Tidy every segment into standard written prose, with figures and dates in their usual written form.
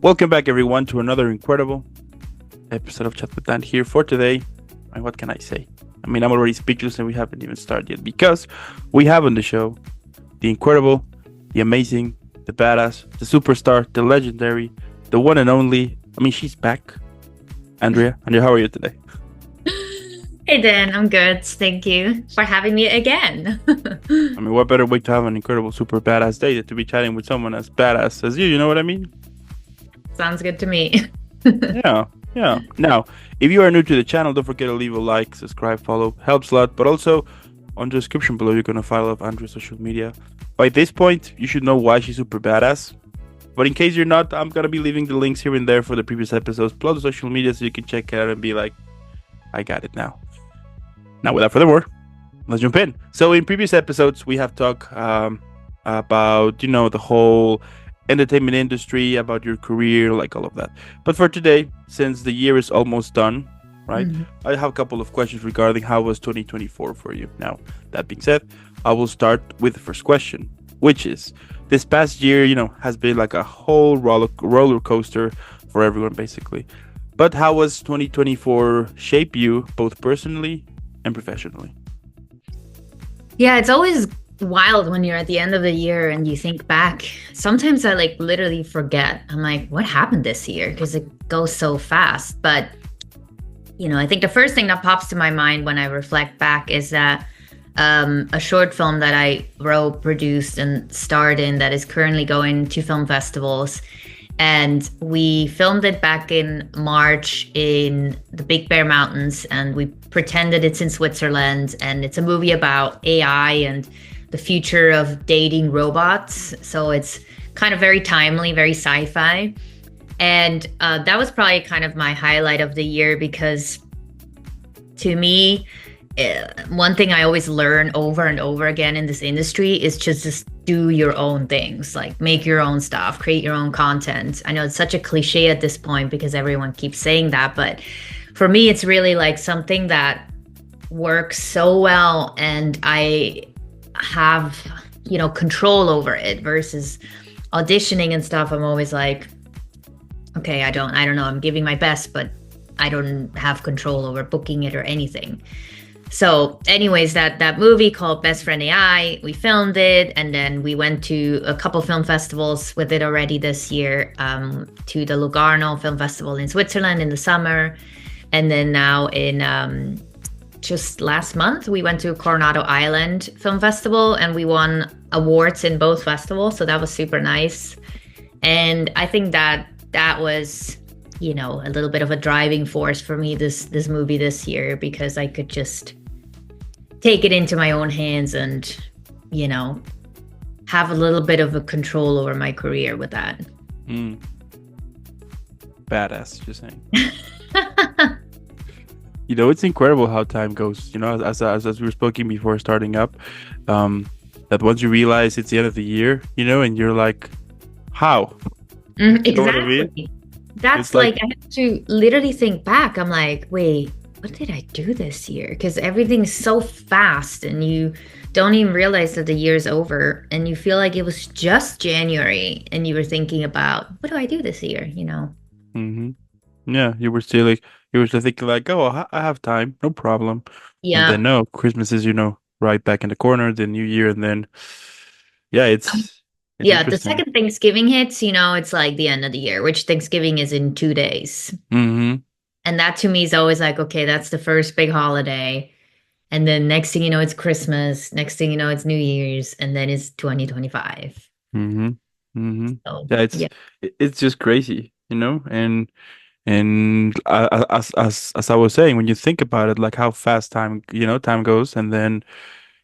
Welcome back, everyone, to another incredible episode of Chat with Dan here for today. And what can I say? I mean, I'm already speechless and we haven't even started yet because we have on the show the incredible, the amazing, the badass, the superstar, the legendary, the one and only. I mean, she's back. Andrea, how are you today? Hey Dan, I'm good. Thank you for having me again. I mean, what better way to have an incredible, super badass day than to be chatting with someone as badass as you? You know what I mean? Sounds good to me. Yeah. Now, if you are new to the channel, don't forget to leave a like, subscribe, follow. Helps a lot. But also, on the description below, you're going to follow up Andrea's social media. By this point, you should know why she's super badass. But in case you're not, I'm going to be leaving the links here and there for the previous episodes, plus the social media, so you can check it out and be like, I got it now. Now, without further ado, let's jump in. So, in previous episodes, we have talked about, the whole entertainment industry, about your career, like all of that. But for today, since the year is almost done, right, I have a couple of questions regarding how was 2024 for you. Now, that being said, I will start with the first question, which is, this past year, has been like a whole roller coaster for everyone, basically. But how was 2024 shape you, both personally and professionally? Yeah, it's always wild when you're at the end of the year and you think back. Sometimes I literally forget. I'm like, what happened this year? Because it goes so fast. But, I think the first thing that pops to my mind when I reflect back is that a short film that I wrote, produced, and starred in that is currently going to film festivals. And we filmed it back in March in the Big Bear Mountains, and we pretended it's in Switzerland. And it's a movie about AI and the future of dating robots. So it's kind of very timely, very sci-fi. And that was probably kind of my highlight of the year because to me, one thing I always learn over and over again in this industry is just do your own things, like make your own stuff, create your own content. I know it's such a cliche at this point because everyone keeps saying that, but for me, it's really like something that works so well and I have, control over it versus auditioning and stuff. I'm always like, okay, I don't know. I'm giving my best, but I don't have control over booking it or anything. So anyways, that movie called Best Friend AI, we filmed it and then we went to a couple film festivals with it already this year, to the Lugano Film Festival in Switzerland in the summer. And then now in just last month, we went to Coronado Island Film Festival and we won awards in both festivals. So that was super nice. And I think that was, a little bit of a driving force for me, this movie this year, because I could just take it into my own hands and, have a little bit of a control over my career with that. Badass, just saying. It's incredible how time goes, as we were speaking before starting up, that once you realize it's the end of the year, and you're like, how? Exactly. You know what I mean? That's like, I have to literally think back. I'm like, wait, what did I do this year? Because everything's so fast and you don't even realize that the year's over and you feel like it was just January and you were thinking about, what do I do this year? Yeah, you were still thinking like, oh, I have time, no problem. Yeah. And then no, Christmas is, right back in the corner, the new year, and then it's the second Thanksgiving hits, it's like the end of the year, which Thanksgiving is in 2 days. And that to me is always like, okay, that's the first big holiday. And then next thing you know, it's Christmas. Next thing you know, it's New Year's. And then it's 2025. So, it's just crazy, and as I was saying, when you think about it, like how fast time goes, and then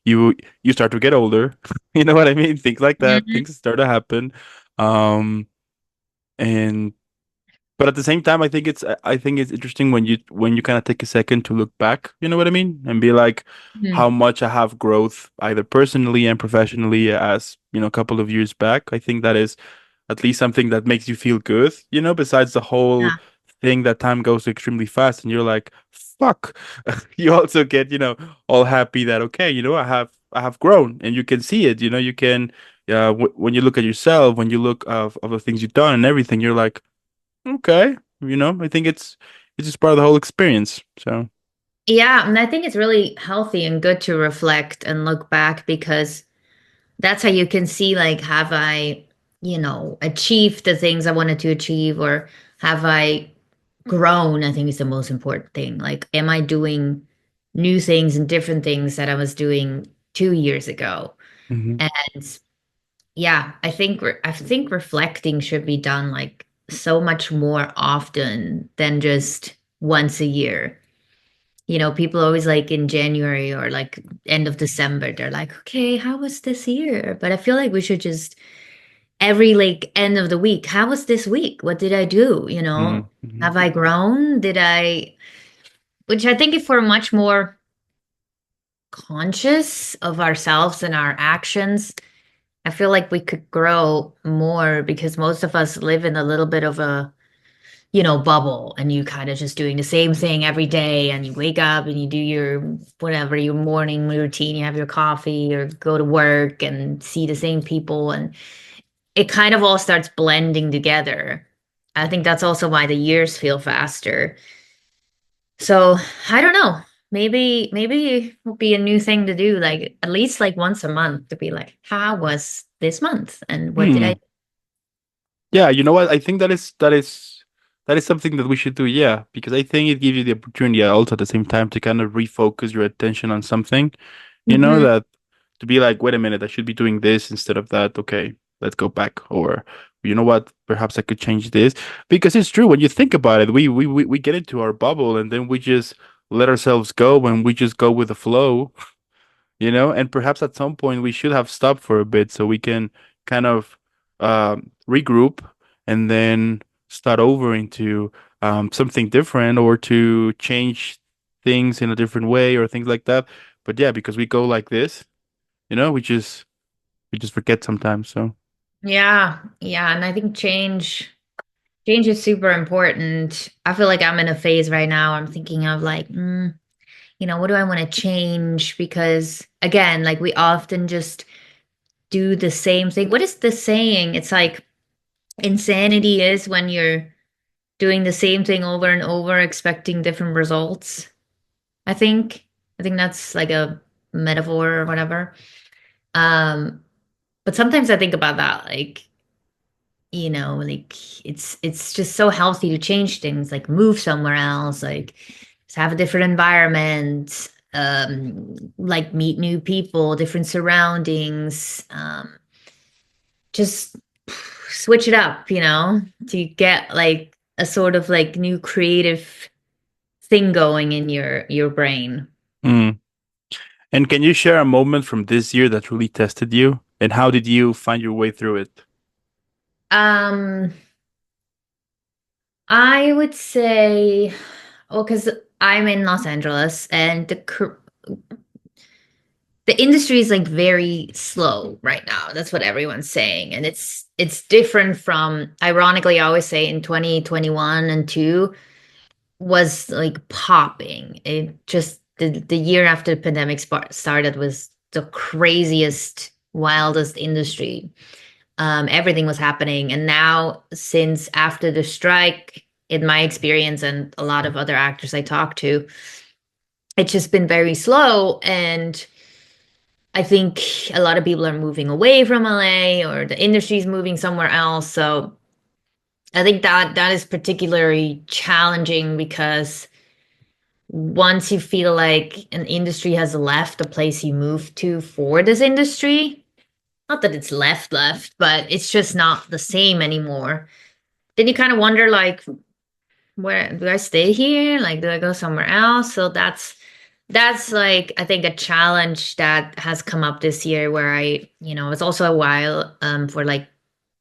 you start to get older, you know what I mean? Things like that, things start to happen, and but at the same time, I think it's interesting when you kind of take a second to look back, you know what I mean, and be like, how much I have growth either personally and professionally as a couple of years back. I think that is at least something that makes you feel good, besides the whole thing that time goes extremely fast and you're like, fuck. You also get, all happy that, okay, I have grown, and you can see it, you can when you look at yourself, when you look of the things you've done and everything, you're like, Okay. I think it's just part of the whole experience. So, Yeah, and I think it's really healthy and good to reflect and look back because that's how you can see like have I, achieved the things I wanted to achieve or have I grown, I think is the most important thing. Like am I doing new things and different things that I was doing 2 years ago? mhm. And yeah, I think reflecting should be done like so much more often than just once a year. People always like in January or like end of December, they're like, okay, how was this year? But I feel like we should just every like end of the week, how was this week? What did I do? Mhm, mhm, Have I grown? Which I think if we're much more conscious of ourselves and our actions, I feel like we could grow more because most of us live in a little bit of a bubble and you kind of just doing the same thing every day and you wake up and you do your whatever, your morning routine, you have your coffee or go to work and see the same people and it kind of all starts blending together. I think that's also why the years feel faster. So I don't know. Maybe it will be a new thing to do, like at least like once a month to be like, how was this month and what did hmm. I Yeah, you know what? I think that is something that we should do, yeah, because I think it gives you the opportunity also at the same time to kind of refocus your attention on something, hmm that to be like, wait a minute, I should be doing this instead of that. Okay, let's go back. Or you know what? Perhaps I could change this. Because it's true, when you think about it, we get into our bubble and then we just let ourselves go and we just go with the flow. And perhaps at some point we should have stopped for a bit so we can kind of regroup and then start over into something different or to change things in a different way or things like that. But yeah, because we go like this, we just forget sometimes. So, Yeah, and I think change is super important. I feel like I'm in a phase right now. I'm thinking of like, what do I want to change? Because again, like we often just do the same thing. What is the saying? It's like insanity is when you're doing the same thing over and over, expecting different results. I think. I think that's like a metaphor or whatever. Um, but sometimes I think about that, like it's just so healthy to change things, like move somewhere else, like just have a different environment, like meet new people, different surroundings, just switch it up, to get like a sort of like new creative thing going in your brain. mm. And can you share a moment from this year that really tested you? And how did you find your way through it? Um, I would say, well, because I'm in Los Angeles and the industry is like very slow right now. That's what everyone's saying. And it's different from ironically, I always say in 2021 and 2 was like popping. It just the year after the pandemic started was the craziest, wildest industry. Everything was happening. And now since after the strike, in my experience and a lot of other actors I talked to, it's just been very slow and I think a lot of people are moving away from LA or the industry's moving somewhere else. So I think that is particularly challenging because once you feel like an industry has left the place you moved to for this industry, not that it's left, but it's just not the same anymore. Then you kind of wonder like where do I stay here? Like, do I go somewhere else? So that's like I think a challenge that has come up this year where it's also a while for like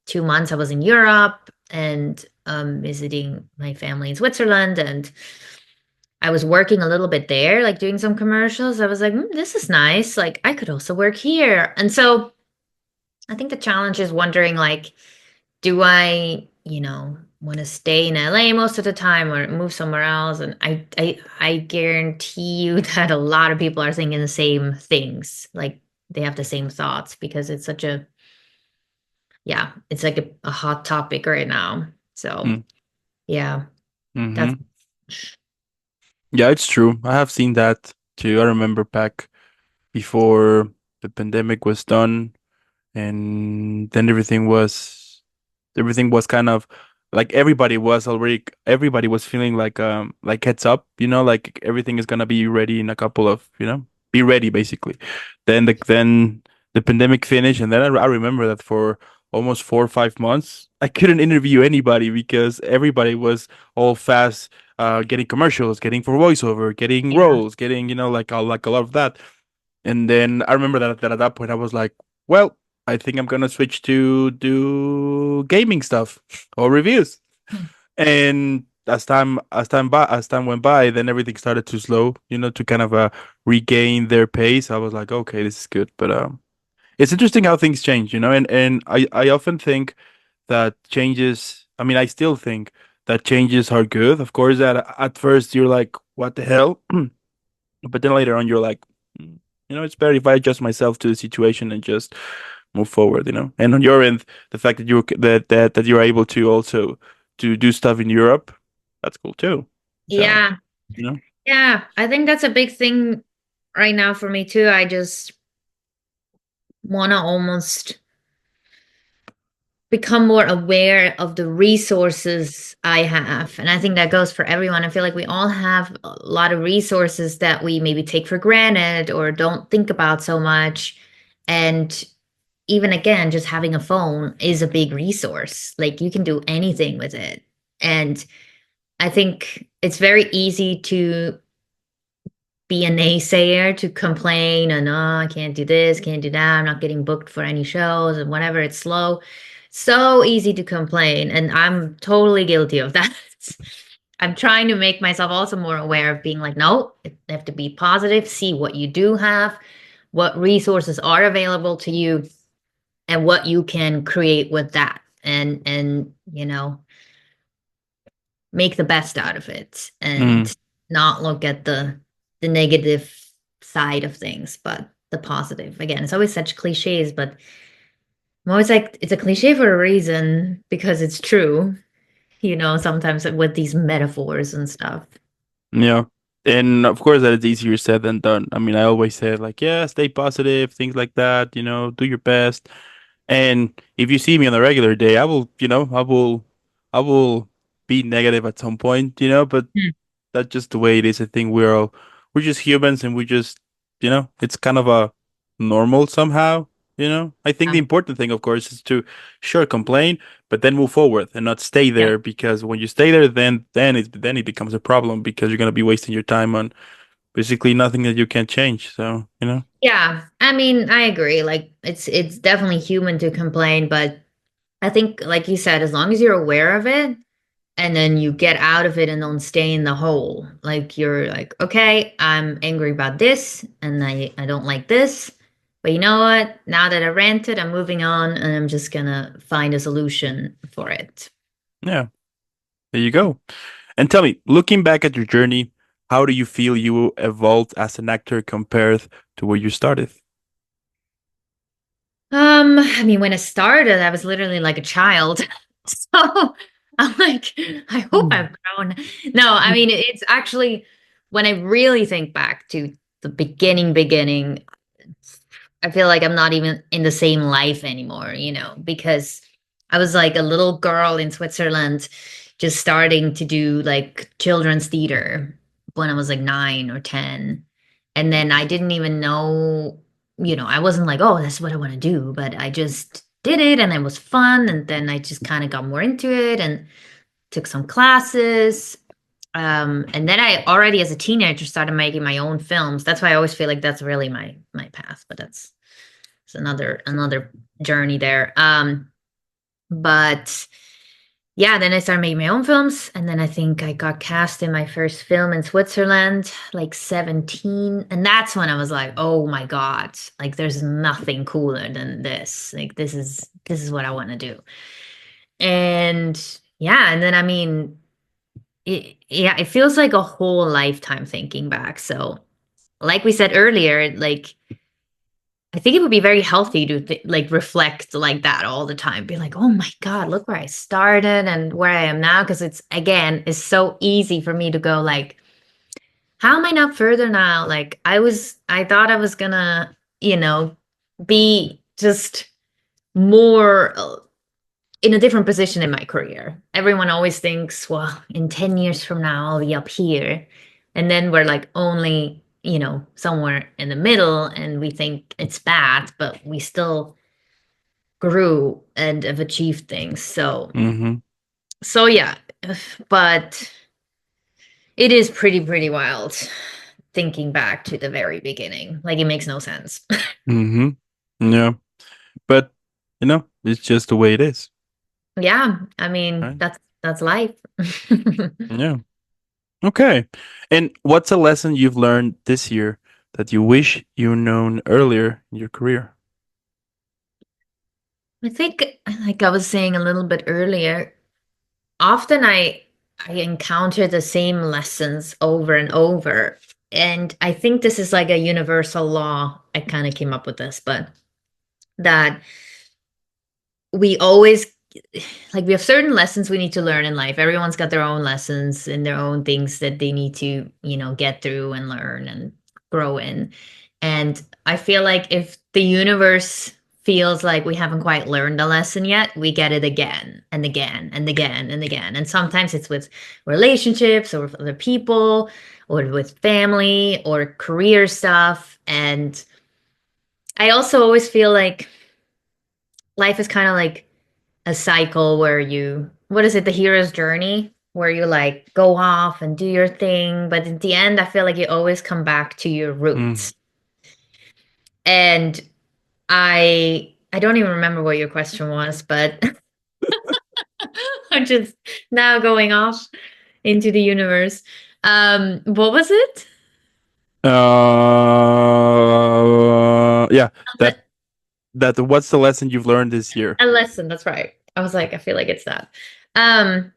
2 months I was in Europe and visiting my family in Switzerland and I was working a little bit there, like doing some commercials. I was like, this is nice. Like I could also work here. And so I think the challenge is wondering like do I, want to stay in LA most of the time or move somewhere else? And I guarantee you that a lot of people are thinking the same things. Like they have the same thoughts because it's such yeah, it's like a hot topic right now. So, Mm. Yeah, Mm-hmm. that's Yeah, it's true. I have seen that too. I remember back before the pandemic was done, and then everything was kind of like everybody was feeling like heads up, like everything is gonna be ready in a couple of, be ready basically. Then the pandemic finished, and then I remember that for almost 4 or 5 months I couldn't interview anybody because everybody was all fast, getting commercials, getting for voiceover, getting yeah. roles, getting, like a lot of that. And then I remember that at that point I was like, well, I think I'm gonna switch to do gaming stuff or reviews. Hmm. And as time went by, then everything started to slow, to kind of regain their pace. I was like, okay, this is good. But it's interesting how things change, and I often think that changes, I mean, I still think that changes are good. Of course, at first you're like, what the hell? But then later on, you're like, "Mm, it's better if I adjust myself to the situation and just move forward, And on your end, the fact that you're able to also to do stuff in Europe, that's cool too. So, Yeah. you know, Yeah, I think that's a big thing right now for me too. I just want to almost become more aware of the resources I have. And I think that goes for everyone. I feel like we all have a lot of resources that we maybe take for granted or don't think about so much. And even again, just having a phone is a big resource. Like you can do anything with it. And I think it's very easy to be a naysayer, to complain and, oh, I can't do this, can't do that, I'm not getting booked for any shows and whatever, it's slow. So easy to complain. And I'm totally guilty of that. I'm trying to make myself also more aware of being like, no, you have to be positive, see what you do have, what resources are available to you, and what you can create with that. And make the best out of it mm, and not look at the negative side of things, but the positive. Again, it's always such cliches, but I'm always like, it's a cliche for a reason because it's true, sometimes with these metaphors and stuff. yeah. And of course, that is easier said than done. I mean, I always say like, yeah, stay positive, things like that. Do your best. And if you see me on a regular day, I will be negative at some point, but Hmm. that's just the way it is. I think we're just humans, and we just, it's kind of a normal somehow. I think the Yeah. important thing, of course, is to sure complain, but then move forward and not stay Yeah. there, because when you stay there, then it becomes a problem, because you're gonna be wasting your time on basically nothing that you can't change. So. Yeah. I mean, I agree. Like it's definitely human to complain, but I think like you said, as long as you're aware of it, and then you get out of it and don't stay in the hole. Like you're like, okay, I'm angry about this and I don't like this. But you know what? Now that I ranted, I'm moving on and I'm just gonna find a solution for it. Yeah, there you go. And tell me, looking back at your journey, how do you feel you evolved as an actor compared to where you started? I mean, when I started, I was literally like a child. So I'm like, I hope I've grown. No, I mean, it's actually when I really think back to the beginning, I feel like I'm not even in the same life anymore, because I was like a little girl in Switzerland just starting to do like children's theater when I was like 9 or 10. And then I didn't even know, I wasn't like, oh, that's what I want to do, but I just did it and it was fun. And then I just kind of got more into it and took some classes. And then I already as a teenager started making my own films. That's why I always feel like that's really my path, but that's it's another journey there. But yeah, then I started making my own films, and then I think I got cast in my first film in Switzerland, like 17, and that's when I was like, oh my God, like there's nothing cooler than this. Like this is what I want to do. And yeah, and then I mean, it feels like a whole lifetime thinking back. So, like we said earlier, like I think it would be very healthy to like reflect like that all the time. Be like, oh my God, look where I started and where I am now. Because it's again, it's so easy for me to go like, how am I not further now? Like I thought I was gonna, you know, be just more in a different position in my career. Everyone always thinks, well, in 10 years from now, I'll be up here. And then we're like only, somewhere in the middle and we think it's bad, but we still grew and have achieved things. Mm-hmm. So yeah, but it is pretty wild thinking back to the very beginning. Like it makes no sense. Mm-hmm. Yeah. But it's just the way it is. Yeah, I mean, Right? that's life. Yeah. Okay. And what's a lesson you've learned this year that you wish you known earlier in your career? I think, like I was saying a little bit earlier, often I encounter the same lessons over and over. And I think this is like a universal law. I kind of came up with this, but that we always like we have certain lessons we need to learn in life. Everyone's got their own lessons and their own things that they need to, get through and learn and grow in. And I feel like if the universe feels like we haven't quite learned a lesson yet, we get it again and again and again and again. And sometimes it's with relationships or with other people or with family or career stuff. And I also always feel like life is kind of like a cycle where what is it, the hero's journey, where you like go off and do your thing, but at the end I feel like you always come back to your Mm. roots. And I don't even remember what your question was, but I'm just now going off into the universe. What was it? Yeah, that what's the lesson you've learned this year? A lesson, that's right. I was like, I feel like it's that. Um,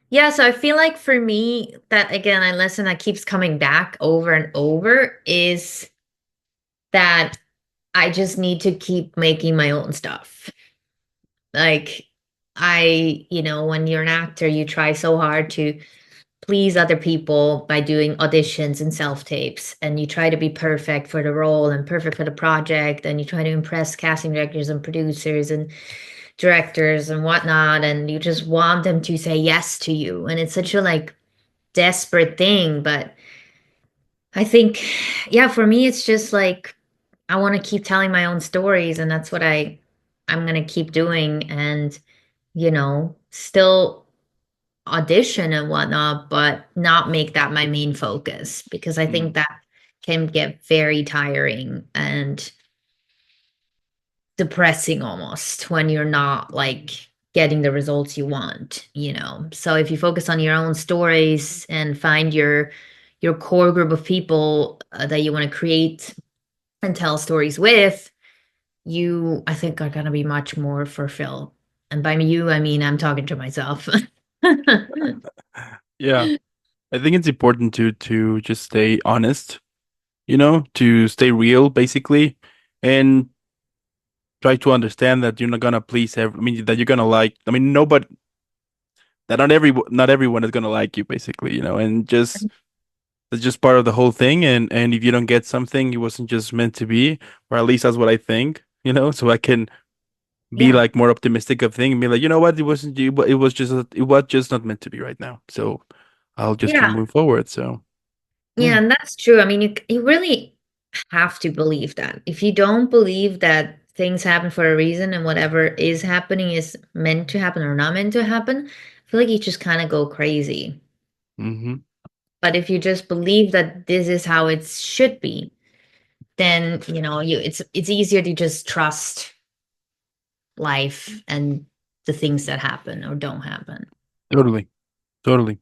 Yeah, so I feel like for me, that again, a lesson that keeps coming back over and over is that I just need to keep making my own stuff. Like, when you're an actor, you try so hard to please other people by doing auditions and self tapes, and you try to be perfect for the role and perfect for the project, and you try to impress casting directors and producers and directors and whatnot, and you just want them to say yes to you. And it's such a like desperate thing, but I think yeah, for me it's just like I want to keep telling my own stories, and that's what I'm going to keep doing, and still audition and whatnot, but not make that my main focus, because I think Mm. that can get very tiring and depressing almost when you're not like getting the results you want. So if you focus on your own stories and find your core group of people that you want to create and tell stories with, you I think are going to be much more fulfilled. And by you I mean I'm talking to myself. Yeah, I think it's important to just stay honest, to stay real, basically, and try to understand that you're not gonna please I mean, that you're gonna like. I mean, nobody, that not everyone is gonna like you, basically, and just that's just part of the whole thing. And if you don't get something, it wasn't just meant to be, or at least that's what I think. So I can be Yeah. like more optimistic of things and be like, you know what, it was just not meant to be right now. So I'll just keep Yeah. moving forward. So Yeah, yeah. and that's true. I mean, you really have to believe that. If you don't believe that things happen for a reason and whatever is happening is meant to happen or not meant to happen, I feel like you just kind of go crazy. Mm-hmm. But if you just believe that this is how it should be, then it's easier to just trust life and the things that happen or don't happen. Totally. Totally.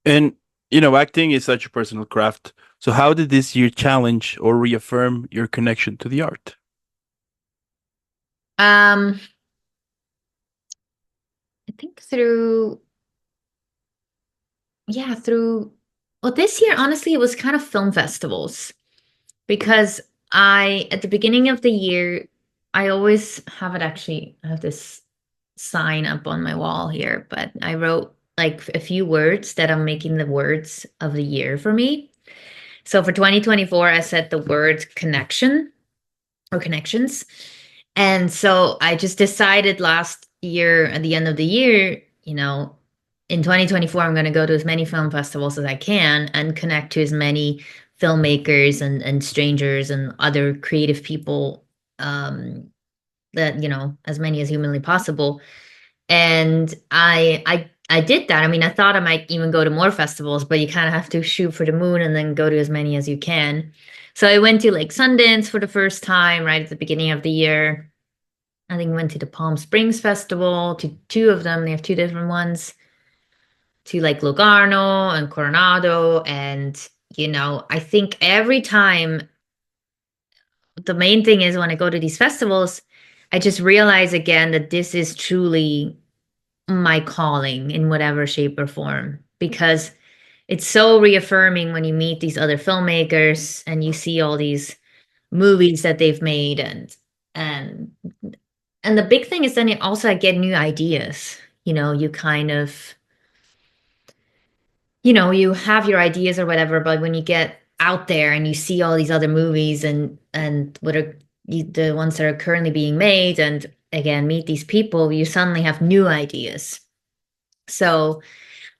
And acting is such a personal craft. So how did this year challenge or reaffirm your connection to the art? Um, I think through well, this year honestly it was kind of film festivals, because I at the beginning of the year, I always have it actually. I have this sign up on my wall here, but I wrote like a few words that I'm making the words of the year for me. So for 2024, I said the word connection or connections. And so I just decided last year at the end of the year, in 2024, I'm going to go to as many film festivals as I can and connect to as many filmmakers and strangers and other creative people, um, that, as many as humanly possible. And I did that. I mean, I thought I might even go to more festivals, but you kind of have to shoot for the moon and then go to as many as you can. So I went to like Sundance for the first time right at the beginning of the year. I think I went to the Palm Springs Festival, to two of them. They have two different ones, to like Locarno and Coronado. And, I think every time, the main thing is when I go to these festivals, I just realize again that this is truly my calling in whatever shape or form, because it's so reaffirming when you meet these other filmmakers and you see all these movies that they've made. And and the big thing is then it also I get new ideas. You kind of, you have your ideas or whatever, but when you get out there and you see all these other movies and what are the ones that are currently being made, and again meet these people, you suddenly have new ideas. So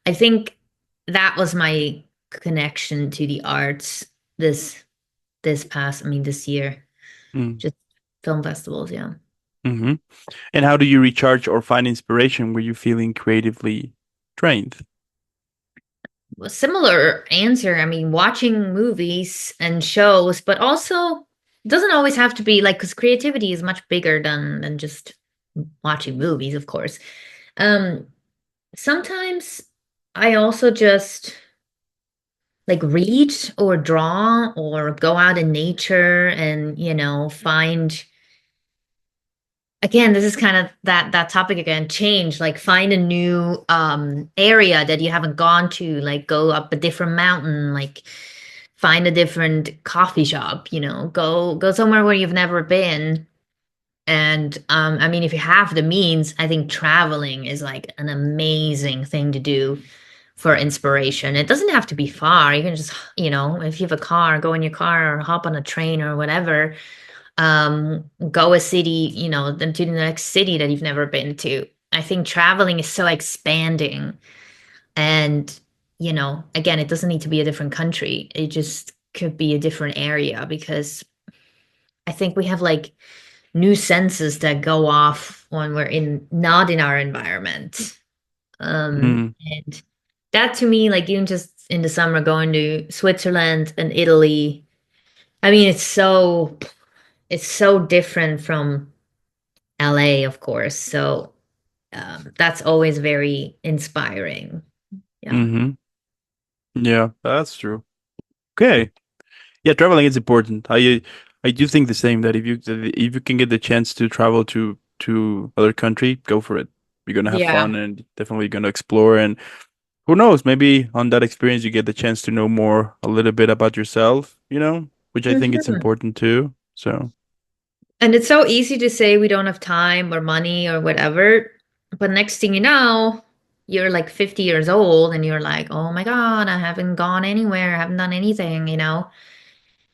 I think that was my connection to the arts this this year. Mm. Just film festivals, yeah. Hmm. And how do you recharge or find inspiration when you're feeling creatively drained? A similar answer. I mean, watching movies and shows, but also it doesn't always have to be like, because creativity is much bigger than just watching movies, of course. Um, Sometimes I also just like read or draw or go out in nature and, find, again, this is kind of that topic again, change, like find a new area that you haven't gone to, like go up a different mountain, like find a different coffee shop, go somewhere where you've never been. And I mean, if you have the means, I think traveling is like an amazing thing to do for inspiration. It doesn't have to be far. You can just, if you have a car, go in your car or hop on a train or whatever. Go a city, then to the next city that you've never been to. I think traveling is so expanding. And, again, it doesn't need to be a different country. It just could be a different area, because I think we have like new senses that go off when we're not in our environment. Mm. And that to me, like even just in the summer going to Switzerland and Italy, I mean, it's so different from LA, of course. So that's always very inspiring. Yeah. Hmm. Yeah, that's true. Okay. Yeah, traveling is important. I do think the same that if you can get the chance to travel to other country, go for it. You're gonna have Yeah. fun and definitely gonna explore. And who knows, maybe on that experience you get the chance to know more a little bit about yourself, which I think it's Mhm. important too. So, And it's so easy to say we don't have time or money or whatever. But next thing you know, you're like 50 years old and you're like, oh my God, I haven't gone anywhere, I haven't done anything.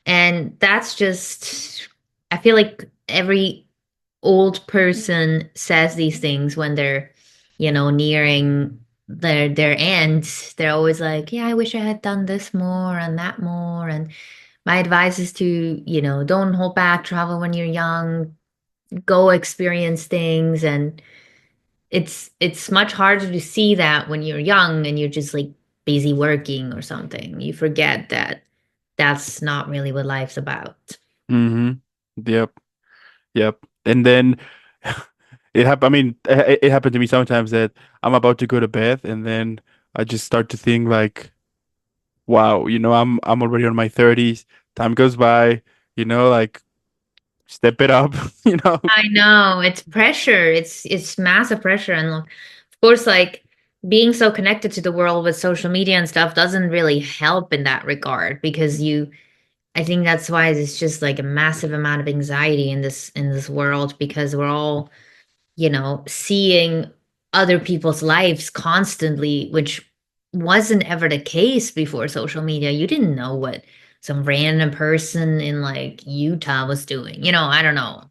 And that's just, I feel like every old person says these things when they're, nearing their end. They're always like, yeah, I wish I had done this more and that more. And my advice is to, don't hold back, travel when you're young, go experience things. And it's much harder to see that when you're young and you're just like busy working or something. You forget that that's not really what life's about. hmm. Yep, yep. And then it happened. I mean, it happened to me sometimes that I'm about to go to bed, and then I just start to think like, wow, I'm already on my 30s. Time goes by, like step it up, you know. I know it's pressure. It's massive pressure, and of course, like being so connected to the world with social media and stuff doesn't really help in that regard, because I think that's why there's just like a massive amount of anxiety in this world because we're all, seeing other people's lives constantly, which wasn't ever the case before social media. You didn't know what some random person in like Utah was doing. I don't know.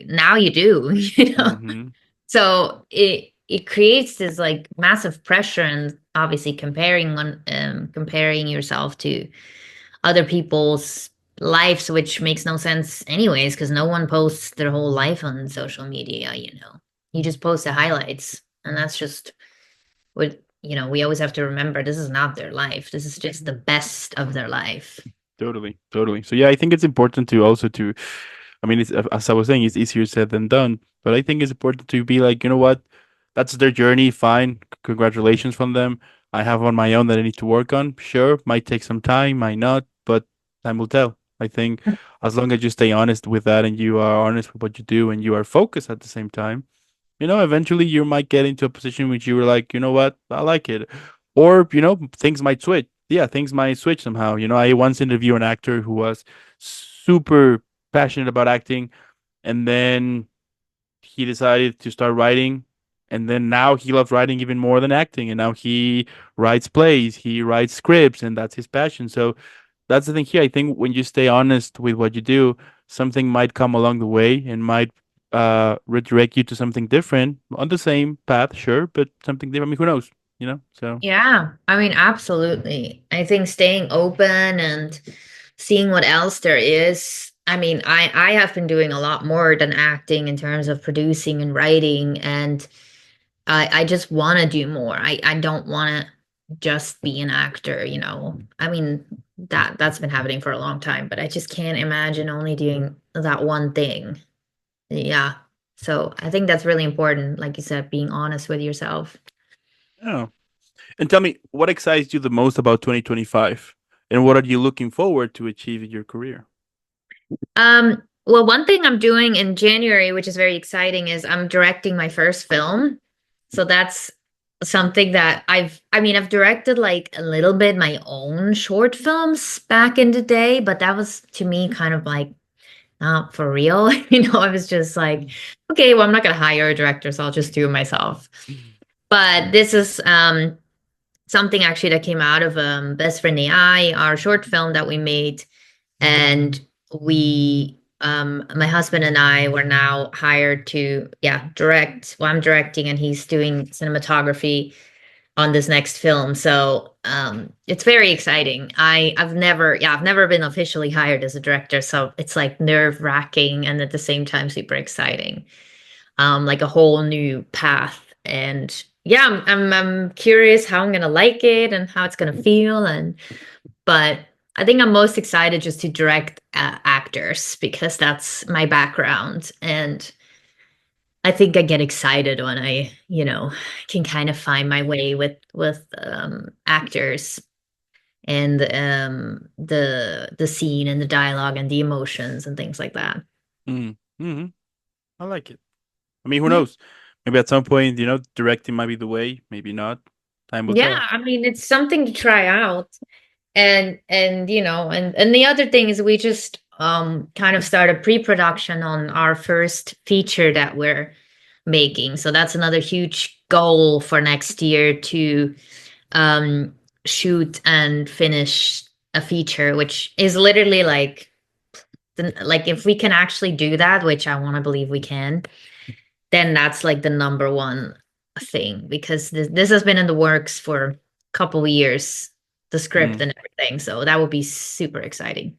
Now you do, Hmm. So it creates this like massive pressure and obviously comparing yourself to other people's lives, which makes no sense anyways, because no one posts their whole life on social media. You just post the highlights, and that's just what we always have to remember, this is not their life. This is just the best of their life. Totally, totally. So yeah, I think it's important to also to, I mean, it's as I was saying, it's easier said than done. But I think it's important to be like, you know what, that's their journey. Fine, congratulations from them. I have on my own that I need to work on. Sure, might take some time, might not, but time will tell. I think as long as you stay honest with that and you are honest with what you do and you are focused at the same time, eventually you might get into a position which you were like, you know what, I like it. Or, things might switch. Yeah, things might switch somehow. I once interviewed an actor who was super passionate about acting, and then he decided to start writing. And then now he loves writing even more than acting. And now he writes plays, he writes scripts, and that's his passion. So that's the thing here. I think when you stay honest with what you do, something might come along the way and might redirect you to something different on the same path, sure, but something different. I mean, who knows? So Yeah, I mean, absolutely. I think staying open and seeing what else there is. I mean, I have been doing a lot more than acting in terms of producing and writing, and I just want to do more. I don't want to just be an actor. I mean, that's been happening for a long time, but I just can't imagine only doing that one thing. Yeah. So I think that's really important, like you said, being honest with yourself. yeah. And tell me, what excites you the most about 2025, and what are you looking forward to achieve in your career? Well, one thing I'm doing in January, which is very exciting, is I'm directing my first film. So that's something that I've directed like a little bit my own short films back in the day, but that was to me kind of like not for real. I was just like, okay, well, I'm not gonna hire a director, so I'll just do it myself. But this is something actually that came out of Best Friend AI, our short film that we made, and my husband and I were now hired to, yeah, direct. Well, I'm directing and he's doing cinematography on this next film. So it's very exciting. I've never been officially hired as a director, so it's like nerve-wracking and at the same time super exciting. Like a whole new path. And yeah, I'm curious how I'm gonna like it and how it's gonna feel. But I think I'm most excited just to direct actors because that's my background. And I think I get excited when I can kind of find my way with actors and the scene and the dialogue and the emotions and things like that. Mm-hmm. I like it. I mean, who Yeah. knows? Maybe at some point, directing might be the way. Maybe not. Time will Yeah, tell. I mean it's something to try out. And the other thing is we just kind of started pre-production on our first feature that we're making. So that's another huge goal for next year to um shoot and finish a feature, which is literally like if we can actually do that, which I want to believe we can, then that's like the number one thing because this has been in the works for a couple of years, the script Mm, and everything. So that would be super exciting.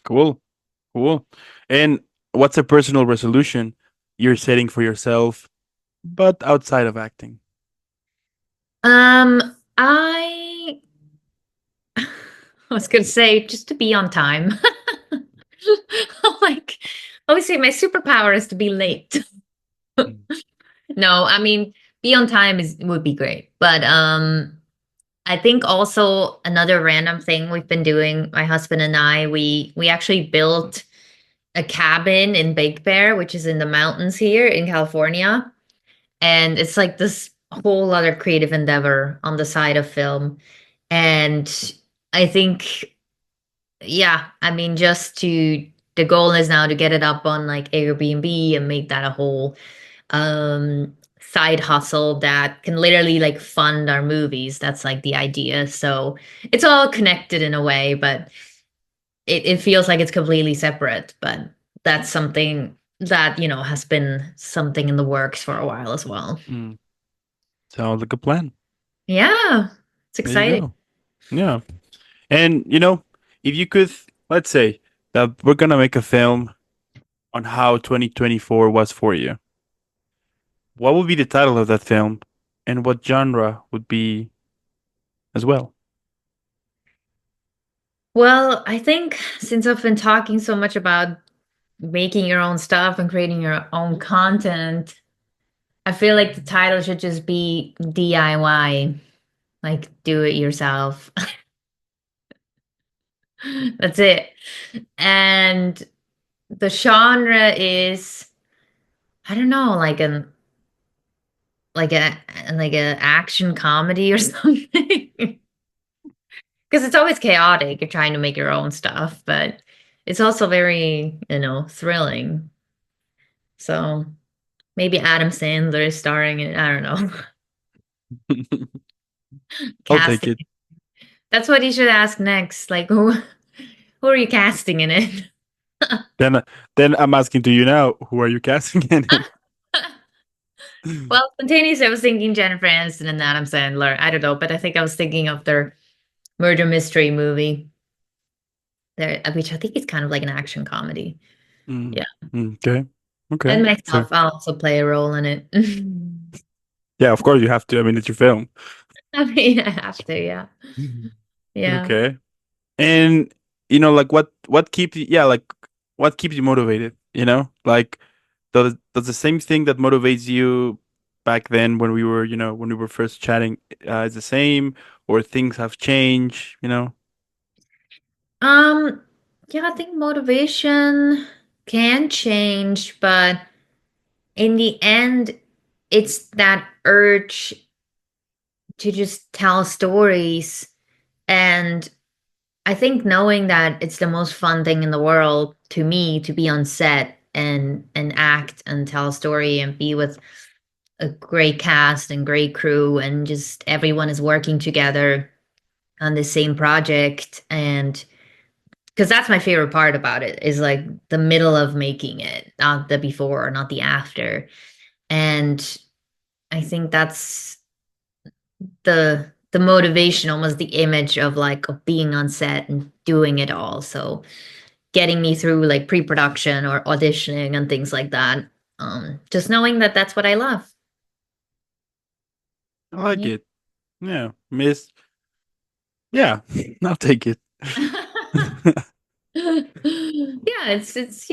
cool. Cool. And what's a personal resolution you're setting for yourself, but outside of acting? I I was gonna say just to be on time. Like obviously my superpower is to be late. Mm, No, I mean be on time is would be great. But I think also another random thing we've been doing, my husband and I, we actually built a cabin in Big Bear, which is in the mountains here in California. And it's like this whole other creative endeavor on the side of film. And I think yeah, I mean, just to the goal is now to get it up on like Airbnb and make that a whole side hustle that can literally like fund our movies. That's like the idea. So it's all connected in a way, but it feels like it's completely separate. But that's something that, has been something in the works for a while as well. Mm, sounds like a plan. Yeah, it's There you exciting. go. Yeah. And if you could, let's say that we're gonna make a film on how 2024 was for you, what would be the title of that film, and what genre would be as well? Well, I think since I've been talking so much about making your own stuff and creating your own content, I feel like the title should just be DIY, like do it yourself. That's it. And the genre is, I don't know, like a like a action comedy or something. Because it's always chaotic. You're trying to make your own stuff, but it's also very, thrilling. So maybe Adam Sandler is starring in it. I don't know. I'll take Casting. it. That's what you should ask next. Like, who are you casting in it? Then, then I'm asking to you now, who are you casting in it? Well, spontaneously, I was thinking Jennifer Aniston and Adam Sandler. I don't know, but I think I was thinking of their murder mystery movie, there, which I think is kind of like an action comedy. Mm, Yeah, okay. Okay. and Fair. myself, I'll also play a role in it. Yeah, of course you have to. I mean, it's your film. I mean, I have to. Yeah, yeah. Okay. And like what keeps you, yeah, like what keeps you motivated, Like does the same thing that motivates you back then when we were, when we were first chatting, is the same, or things have changed? Um, yeah, I think motivation can change, but in the end, it's that urge to just tell stories. And I think knowing that it's the most fun thing in the world to me to be on set and act and tell a story and be with a great cast and great crew and just everyone is working together on the same project, and because that's my favorite part about it is like the middle of making it, not the before, not the after. And I think that's the motivation, almost the image of like of being on set and doing it all. So getting me through like pre-production or auditioning and things like that. Just knowing that that's what I love. I like Yeah. it. Yeah, miss. Yeah, I'll take it. Yeah, it's it's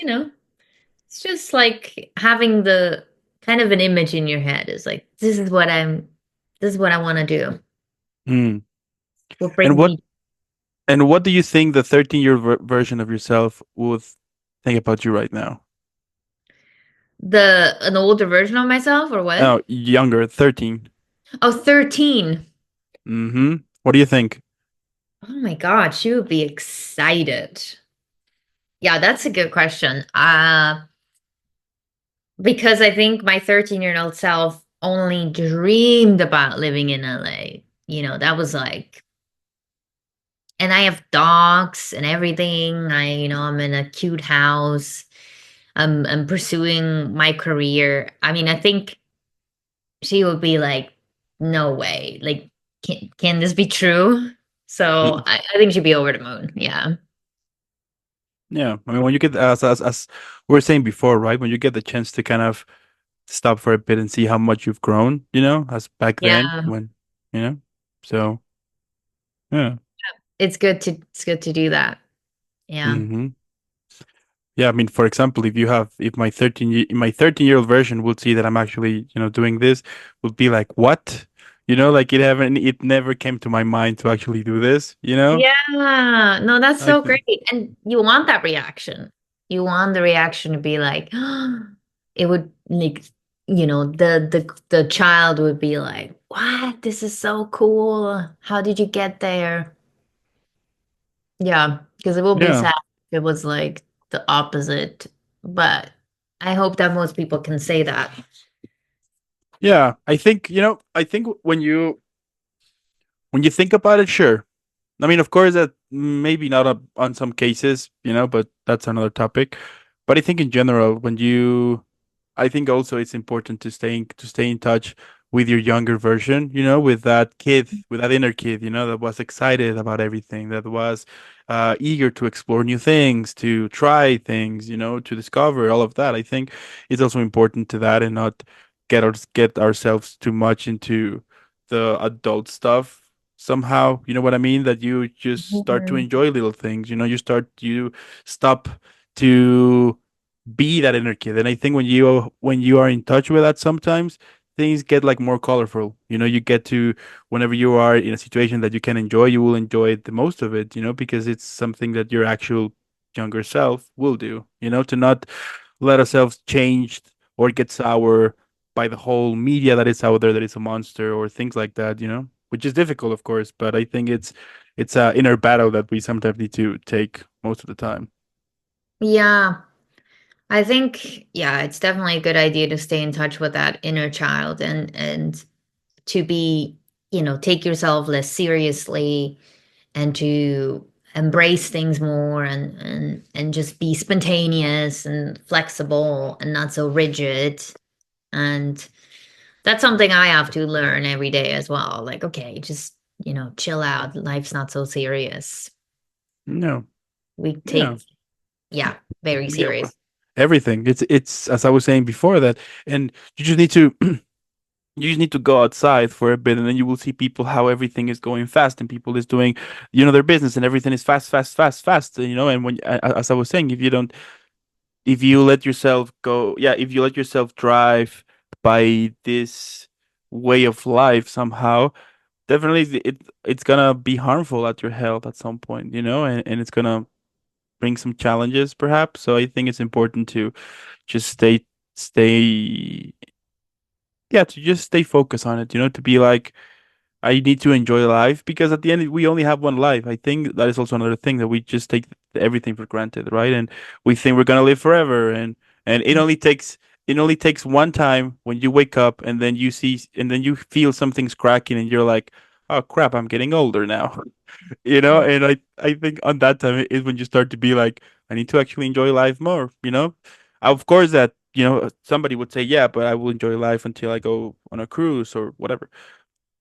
just like having the kind of an image in your head is like this is what I want to do. Mm. What And brings what me and what do you think the 13-year version of yourself would think about you right now? the an older version of myself or what? Oh, younger, 13. Oh, 13. Mm-hmm. What do you think? Oh my God, she would be excited. Yeah, that's a good question. Because I think my 13-year-old self only dreamed about living in LA. That was like, and I have dogs and everything. I'm in a cute house. I'm pursuing my career. I mean, I think she would be like, no way. Like, can this be true? So I think she'd be over the moon. Yeah. Yeah, I mean, when you get, as we were saying before, right? When you get the chance to kind of stop for a bit and see how much you've grown, as back then Yeah. when, you know, so yeah. It's good to do that. Yeah. Hmm. Yeah, I mean, for example, if my 13-year-old version would see that I'm actually, doing this, would be like, what? It never came to my mind to actually do this. Yeah, no, that's Like, so great. And you want that reaction. You want the reaction to be like, it would like, the child would be like, "What? This is so cool. How did you get there?" Yeah. because it will be Yeah. sad if it was like the opposite. But I hope that most people can say that. Yeah. I think, I think when you think about it, sure. I mean, of course, that maybe not on some cases, but that's another topic. But I think in general, I think also it's important to stay in touch with your younger version, with that kid, with that inner kid, that was excited about everything, that was eager to explore new things, to try things, to discover all of that. I think it's also important to that and not get ourselves too much into the adult stuff somehow. You know what I mean? That you just start to Mhm. enjoy little things. You stop to be that inner kid. And I think when you are in touch with that, sometimes things get like more colorful. You get to whenever you are in a situation that you can enjoy, you will enjoy the most of it. Because it's something that your actual younger self will do. To not let ourselves change or get sour by the whole media that is out there that is a monster or things like that. Which is difficult, of course, but I think it's a inner battle that we sometimes need to take most of the time. Yeah, I think yeah, it's definitely a good idea to stay in touch with that inner child and to be, take yourself less seriously and to embrace things more and just be spontaneous and flexible and not so rigid. And that's something I have to learn every day as well. Like, okay, just, chill out. Life's not so serious. No, We yeah. take, yeah, very Yeah, serious. everything. It's as I was saying before that, and you just need to you just need to go outside for a bit, and then you will see people how everything is going fast, and people is doing, their business, and everything is fast, fast, fast, fast. And as I was saying, if you let yourself go, yeah, if you let yourself drive by this way of life somehow, definitely it's gonna be harmful at your health at some point, and it's gonna bring some challenges perhaps. So I think it's important to just stay yeah, to just stay focused on it, to be like, I need to enjoy life because at the end we only have one life. I think that is also another thing that we just take everything for granted, right? And we think we're gonna live forever, and it only takes one time when you wake up and then you feel something's cracking and you're like, oh crap, I'm getting older now. And I think on that time is when you start to be like, I need to actually enjoy life more. Of course that, somebody would say, yeah, but I will enjoy life until I go on a cruise or whatever.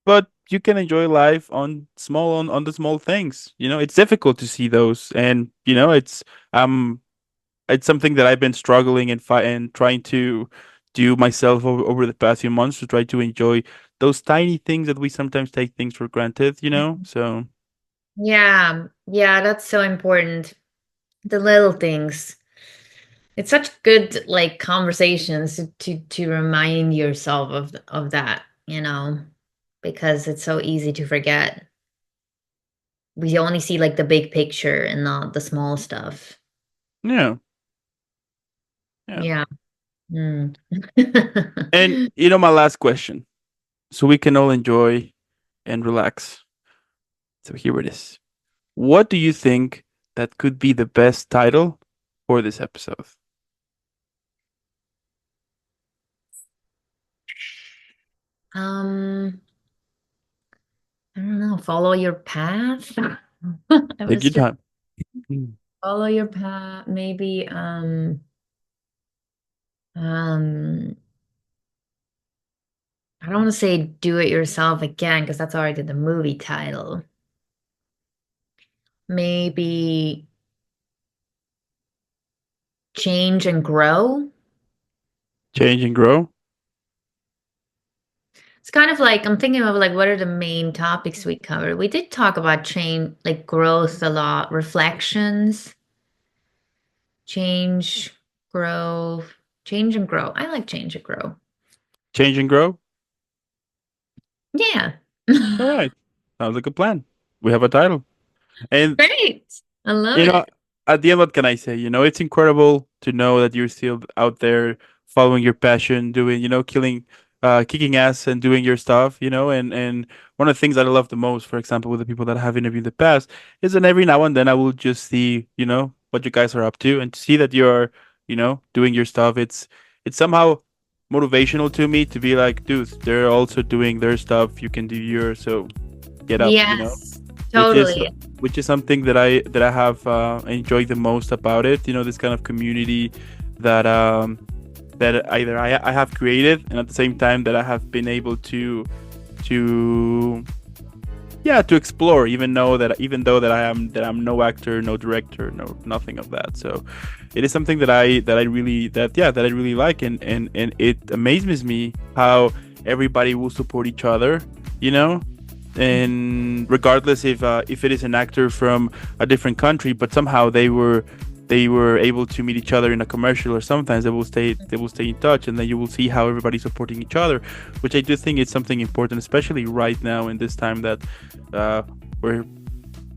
But you can enjoy life on the small things. It's difficult to see those, and um it's something that I've been struggling and trying to do myself over the past few months to try to enjoy those tiny things that we sometimes take things for granted. So Yeah, yeah, that's so important. The little things. It's such good like conversations to remind yourself of that, because it's so easy to forget. We only see like the big picture and not the small stuff. yeah, yeah. Yeah. Mm. And my last question, so we can all enjoy and relax. So here it is. What do you think that could be the best title for this episode? Um, I don't know. Follow your path. I Take was your just time. Mm. follow your path. Maybe um I don't want to say do it yourself again because that's already the movie title. Maybe change and grow. Change and grow. It's kind of like I'm thinking of like what are the main topics we covered. We did talk about change, like growth a lot, reflections, change, grow, change and grow. I like change and grow. Change and grow. Yeah. All right. Sounds like a plan. We have a title. And Great. I love you know, it. at the end, what can I say? It's incredible to know that you're still out there following your passion, doing, killing. kicking ass and doing your stuff, and one of the things that I love the most, for example, with the people that I have interviewed in the past, is that every now and then I will just see, what you guys are up to, and to see that you're, doing your stuff. It's somehow motivational to me to be like, dude, they're also doing their stuff. You can do yours, so get up, Yes, which is totally. which is something that I have enjoyed the most about it. This kind of community that either I have created, and at the same time that I have been able to yeah, to explore, even though that I'm no actor, no director, no nothing of that. So it is something that I really like, and it amazes me how everybody will support each other, you know, and regardless if it is an actor from a different country, but somehow they were able to meet each other in a commercial, or sometimes they will stay in touch, and then you will see how everybody's supporting each other, which I do think is something important, especially right now in this time uh where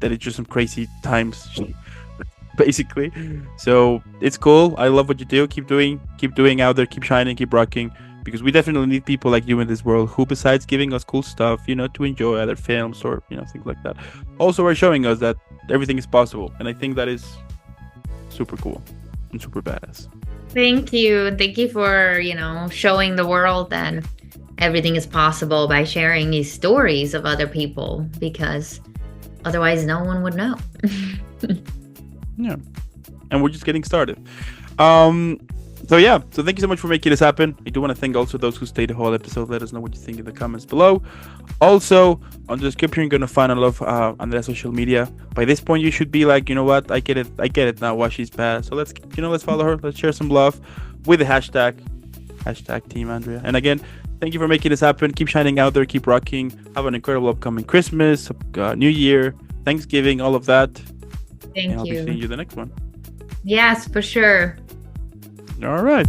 that it's just some crazy times basically. So it's cool. I love what you do. Keep doing out there, keep shining, keep rocking, because we definitely need people like you in this world who, besides giving us cool stuff, to enjoy other films or things like that, also are showing us that everything is possible. And I think that is super cool and super badass. Thank you. Thank you for, showing the world that everything is possible by sharing these stories of other people, because otherwise no one would know. Yeah, and we're just getting started. So thank you so much for making this happen. I do want to thank also those who stayed the whole episode. Let us know what you think in the comments below. Also, on the description, you're gonna find a lot of Andrea's social media. By this point, you should be like, you know what? I get it now. Why she's bad. So let's follow her. Let's share some love with the hashtag Team Andrea. And again, thank you for making this happen. Keep shining out there. Keep rocking. Have an incredible upcoming Christmas, New Year, Thanksgiving, all of that. And I'll Thank be seeing you. you the next one. Yes, for sure. All right.